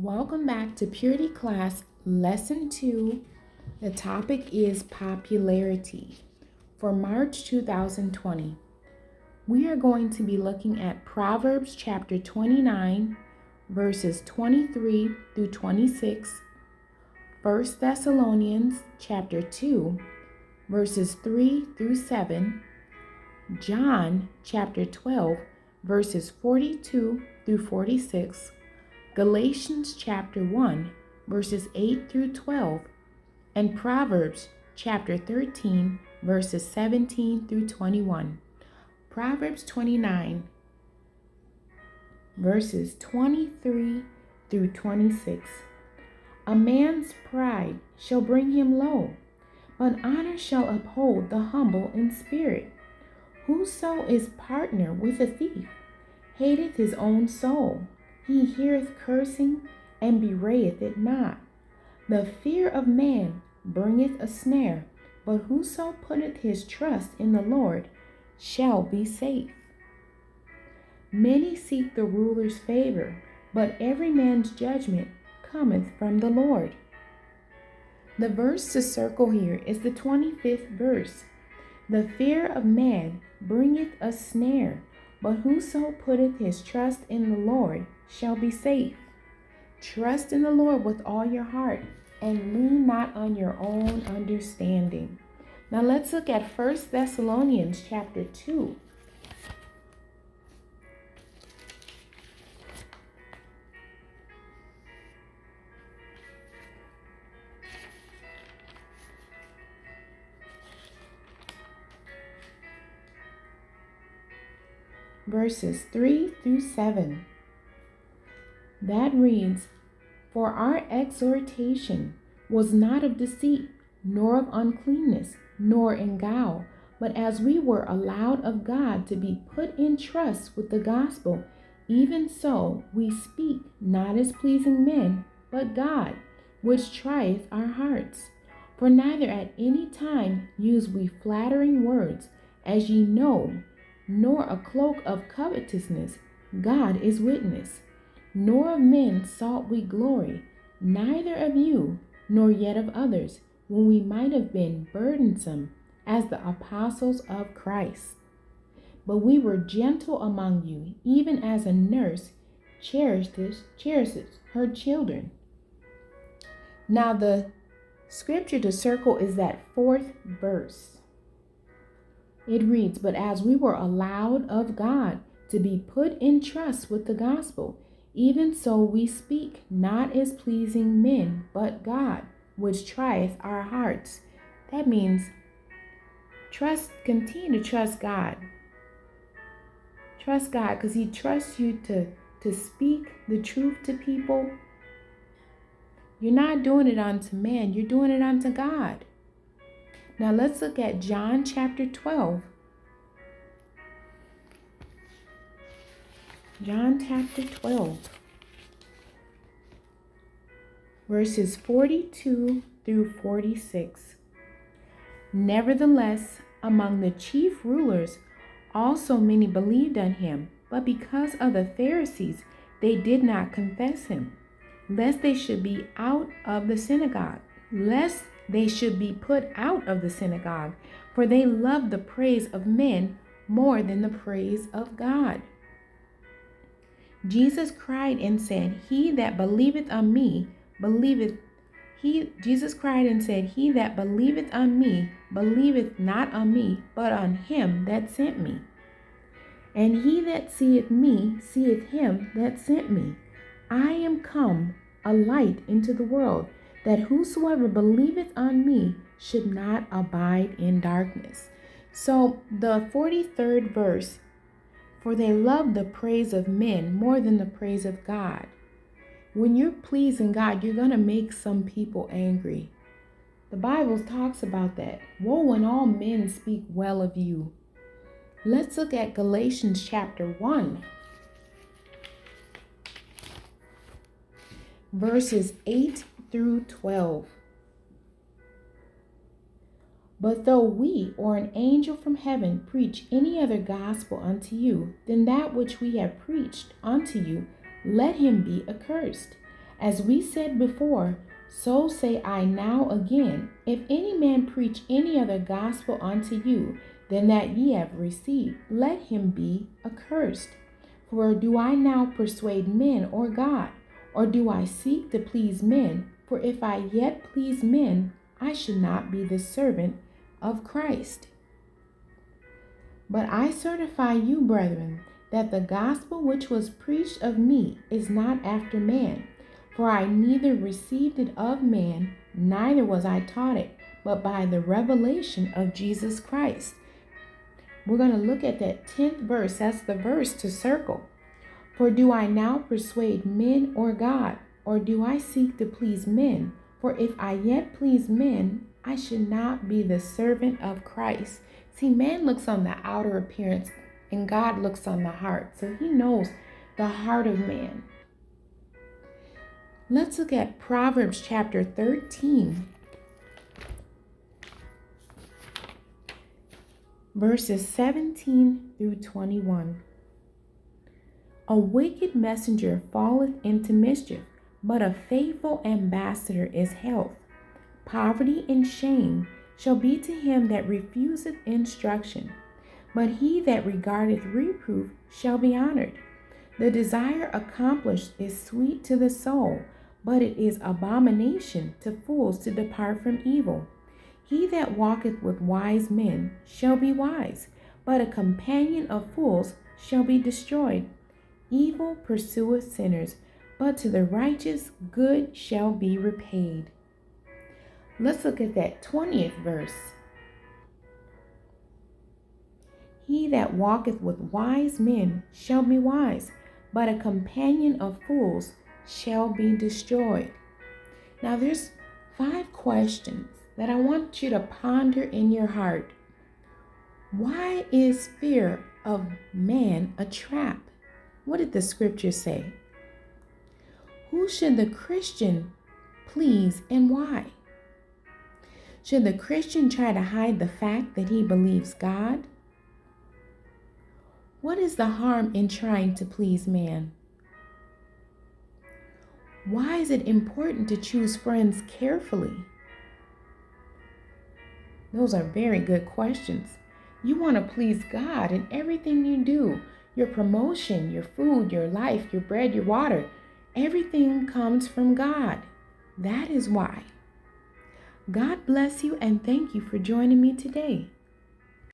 Welcome back to Purity Class Lesson 2. The topic is popularity for March 2020. We are going to be looking at Proverbs chapter 29, verses 23 through 26, 1 Thessalonians chapter 2, verses 3 through 7, John chapter 12, verses 42 through 46, Galatians chapter 1, verses 8 through 12, and Proverbs chapter 13, verses 17 through 21. Proverbs 29, verses 23 through 26. A man's pride shall bring him low, but honor shall uphold the humble in spirit. Whoso is partner with a thief hateth his own soul. He heareth cursing, and bewrayeth it not. The fear of man bringeth a snare, but whoso putteth his trust in the Lord shall be safe. Many seek the ruler's favor, but every man's judgment cometh from the Lord. The verse to circle here is the 25th verse. The fear of man bringeth a snare, but whoso putteth his trust in the Lord shall be safe. Trust in the Lord with all your heart, and lean not on your own understanding. Now let's look at 1 Thessalonians chapter 2. Verses 3 through 7. That reads, For our exhortation was not of deceit, nor of uncleanness, nor in guile, but as we were allowed of God to be put in trust with the gospel, even so we speak not as pleasing men, but God, which trieth our hearts. For neither at any time use we flattering words, as ye know, nor a cloak of covetousness, God is witness. Nor of men sought we glory, neither of you, nor yet of others, when we might have been burdensome, as the apostles of Christ. But we were gentle among you, even as a nurse cherishes her children. Now the scripture to circle is that 4th verse. It reads, But as we were allowed of God to be put in trust with the gospel, even so we speak not as pleasing men, but God, which trieth our hearts. That means continue to trust God. Trust God, because He trusts you to speak the truth to people. You're not doing it unto man, you're doing it unto God. Now let's look at John chapter 12. John chapter 12, verses 42 through 46. Nevertheless, among the chief rulers also many believed on him, but because of the Pharisees they did not confess him, lest they should be put out of the synagogue, for they loved the praise of men more than the praise of God. Jesus cried and said, He that believeth on me, Jesus cried and said, He that believeth on me, believeth not on me, but on him that sent me. And he that seeth me, seeth him that sent me. I am come a light into the world, that whosoever believeth on me should not abide in darkness. So the 43rd verse, For they love the praise of men more than the praise of God. When you're pleasing God, you're going to make some people angry. The Bible talks about that. Woe when all men speak well of you. Let's look at Galatians chapter 1, verses 8 through 12. But though we or an angel from heaven preach any other gospel unto you than that which we have preached unto you, let him be accursed. As we said before, so say I now again, if any man preach any other gospel unto you than that ye have received, let him be accursed. For do I now persuade men or God? Or do I seek to please men? For if I yet please men, I should not be the servant of Christ. But I certify you, brethren, that the gospel which was preached of me is not after man. For I neither received it of man, neither was I taught it, but by the revelation of Jesus Christ. We're going to look at that 10th verse. That's the verse to circle. For do I now persuade men or God, or do I seek to please men? For if I yet please men, I should not be the servant of Christ. See, man looks on the outer appearance, and God looks on the heart. So he knows the heart of man. Let's look at Proverbs chapter 13, verses 17 through 21. A wicked messenger falleth into mischief, but a faithful ambassador is health. Poverty and shame shall be to him that refuseth instruction, but he that regardeth reproof shall be honored. The desire accomplished is sweet to the soul, but it is abomination to fools to depart from evil. He that walketh with wise men shall be wise, but a companion of fools shall be destroyed. Evil pursueth sinners, but to the righteous good shall be repaid. Let's look at that 20th verse. He that walketh with wise men shall be wise, but a companion of fools shall be destroyed. Now there's 5 questions that I want you to ponder in your heart. Why is fear of man a trap? What did the scripture say? Who should the Christian please and why? Should the Christian try to hide the fact that he believes God? What is the harm in trying to please man? Why is it important to choose friends carefully? Those are very good questions. You want to please God in everything you do. Your promotion, your food, your life, your bread, your water, everything comes from God. That is why. God bless you and thank you for joining me today.